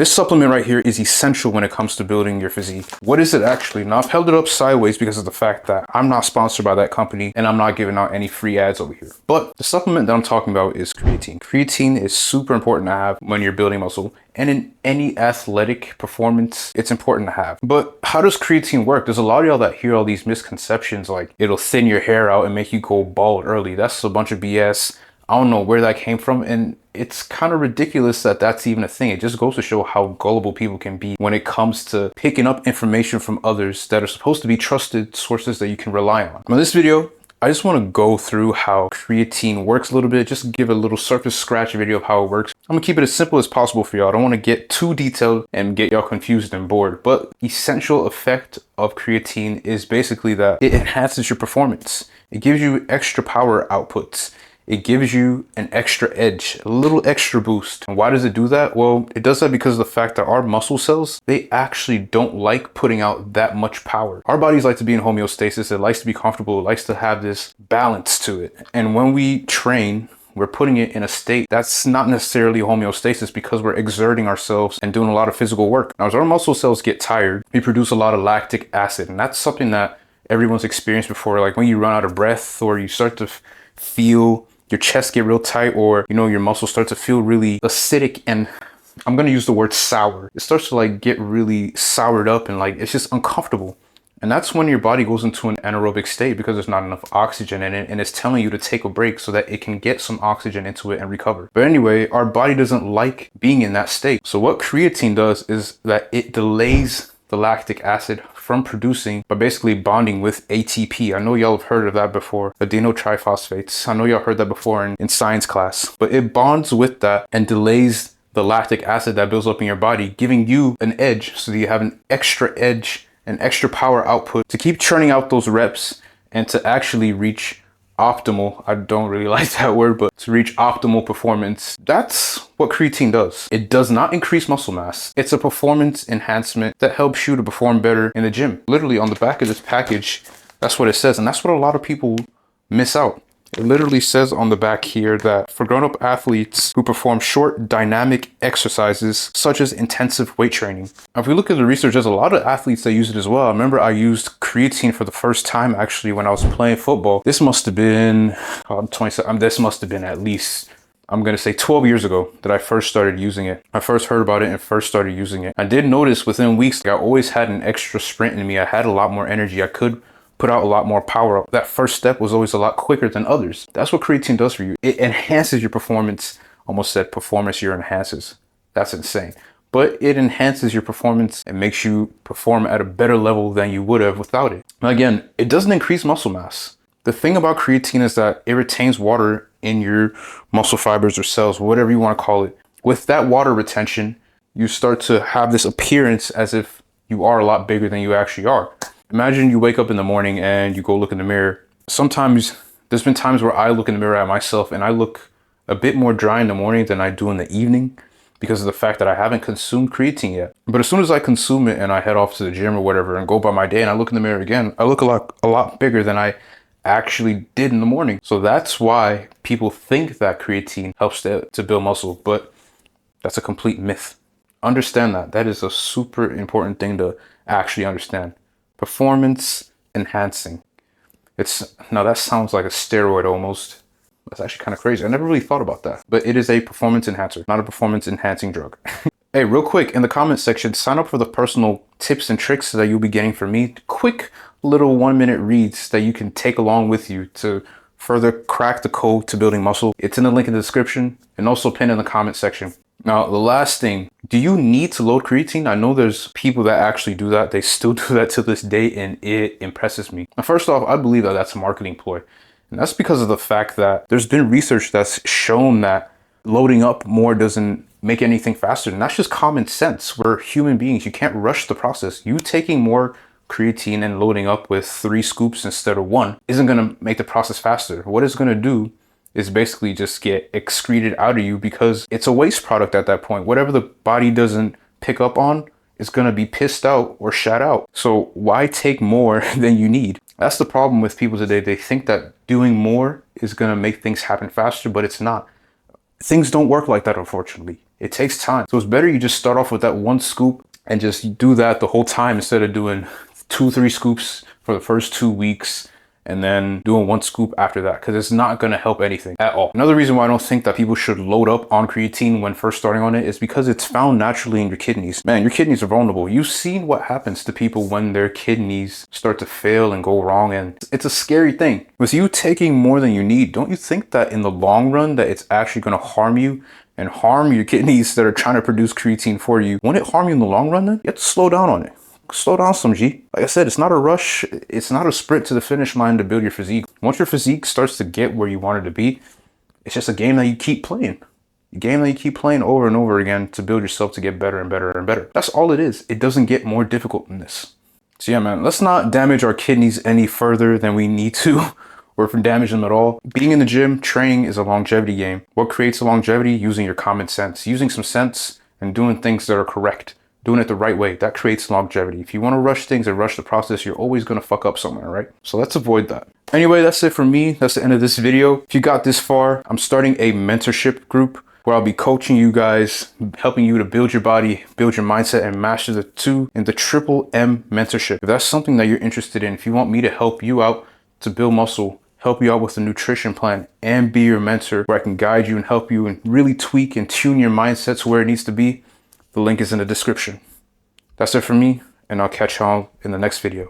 This supplement right here is essential when it comes to building your physique. What is it actually? Now, I've held it up sideways because of the fact that I'm not sponsored by that company and I'm not giving out any free ads over here. But the supplement that I'm talking about is creatine. Creatine is super important to have when you're building muscle, and in any athletic performance, it's important to have. But how does creatine work? There's a lot of y'all that hear all these misconceptions like it'll thin your hair out and make you go bald early. That's a bunch of BS. I don't know where that came from, and it's kind of ridiculous that that's even a thing. It just goes to show how gullible people can be when it comes to picking up information from others that are supposed to be trusted sources that you can rely on. In this video, I just want to go through how creatine works a little bit, just give a little surface scratch video of how it works. I'm gonna keep it as simple as possible for y'all. I don't want to get too detailed and get y'all confused and bored, but essential effect of creatine is basically that it enhances your performance. It gives you extra power outputs. It gives you an extra edge, a little extra boost. And why does it do that? Well, it does that because of the fact that our muscle cells, they actually don't like putting out that much power. Our bodies like to be in homeostasis. It likes to be comfortable. It likes to have this balance to it. And when we train, we're putting it in a state that's not necessarily homeostasis because we're exerting ourselves and doing a lot of physical work. Now, as our muscle cells get tired, we produce a lot of lactic acid. And that's something that everyone's experienced before. Like when you run out of breath or you start to feel your chest get real tight, or your muscles start to feel really acidic, and I'm gonna use the word sour. It starts to like get really soured up and like it's just uncomfortable. And that's when your body goes into an anaerobic state because there's not enough oxygen in it, and it's telling you to take a break so that it can get some oxygen into it and recover. But anyway, our body doesn't like being in that state. So what creatine does is that it delays the lactic acid from producing by basically bonding with ATP. I know y'all have heard of that before, adenotriphosphates. I know y'all heard that before in science class, but it bonds with that and delays the lactic acid that builds up in your body, giving you an edge so that you have an extra edge, an extra power output to keep churning out those reps and to actually reach optimal, I don't really like that word, but to reach optimal performance. That's what creatine does. It does not increase muscle mass. It's a performance enhancement that helps you to perform better in the gym. Literally on the back of this package, that's what it says. And that's what a lot of people miss out. It literally says on the back here that for grown-up athletes who perform short dynamic exercises such as intensive weight training. Now, if we look at the research, there's a lot of athletes that use it as well. I remember I used creatine for the first time actually when I was playing football. This must have been, this must have been at least, I'm gonna say 12 years ago that I first started using it. I first heard about it and first started using it. I did notice within weeks, I always had an extra sprint in me. I had a lot more energy. I could put out a lot more power. That first step was always a lot quicker than others. That's what creatine does for you. It enhances your performance. Almost said performance your enhances. That's insane. But it enhances your performance and makes you perform at a better level than you would have without it. Now again, it doesn't increase muscle mass. The thing about creatine is that it retains water in your muscle fibers or cells, whatever you want to call it. With that water retention, you start to have this appearance as if you are a lot bigger than you actually are. Imagine you wake up in the morning and you go look in the mirror. Sometimes there's been times where I look in the mirror at myself and I look a bit more dry in the morning than I do in the evening because of the fact that I haven't consumed creatine yet. But as soon as I consume it and I head off to the gym or whatever and go by my day and I look in the mirror again, I look a lot bigger than I actually did in the morning. So that's why people think that creatine helps to build muscle, but that's a complete myth. Understand that. That is a super important thing to actually understand. Performance enhancing. Now that sounds like a steroid almost. That's actually kind of crazy. I never really thought about that, but it is a performance enhancer, not a performance enhancing drug. Hey, real quick, in the comment section, sign up for the personal tips and tricks that you'll be getting from me. Quick little 1-minute reads that you can take along with you to further crack the code to building muscle. It's in the link in the description and also pinned in the comment section. Now, the last thing, do you need to load creatine? I know there's people that actually do that. They still do that to this day, and it impresses me. Now, first off, I believe that that's a marketing ploy. And that's because of the fact that there's been research that's shown that loading up more doesn't make anything faster. And that's just common sense. We're human beings. You can't rush the process. You taking more creatine and loading up with 3 scoops instead of 1 isn't going to make the process faster. What it's going to do is basically just get excreted out of you because it's a waste product at that point. Whatever the body doesn't pick up on is going to be pissed out or shat out. So why take more than you need? That's the problem with people today. They think that doing more is going to make things happen faster, but it's not. Things don't work like that, unfortunately. It takes time. So it's better you just start off with that 1 scoop and just do that the whole time instead of doing 2-3 scoops for the first 2 weeks and then doing 1 scoop after that, because it's not going to help anything at all. Another reason why I don't think that people should load up on creatine when first starting on it is because it's found naturally in your kidneys. Man, your kidneys are vulnerable. You've seen what happens to people when their kidneys start to fail and go wrong, and it's a scary thing. With you taking more than you need, don't you think that in the long run that it's actually going to harm you and harm your kidneys that are trying to produce creatine for you? Won't it harm you in the long run then? You have to slow down on it. Slow down some, G. Like I said, it's not a rush. It's not a sprint to the finish line to build your physique. Once your physique starts to get where you want it to be, it's just a game that you keep playing. A game that you keep playing over and over again to build yourself to get better and better and better. That's all it is. It doesn't get more difficult than this. So yeah, man, let's not damage our kidneys any further than we need to or if we damage them at all. Being in the gym, training is a longevity game. What creates a longevity? Using your common sense. Using some sense and doing things that are correct. Doing it the right way, that creates longevity. If you want to rush things and rush the process, you're always going to fuck up somewhere, right? So let's avoid that. Anyway, that's it for me. That's the end of this video. If you got this far, I'm starting a mentorship group where I'll be coaching you guys, helping you to build your body, build your mindset, and master the 2 in the Triple M mentorship. If that's something that you're interested in, if you want me to help you out to build muscle, help you out with a nutrition plan, and be your mentor where I can guide you and help you and really tweak and tune your mindset to where it needs to be, the link is in the description. That's it for me, and I'll catch y'all in the next video.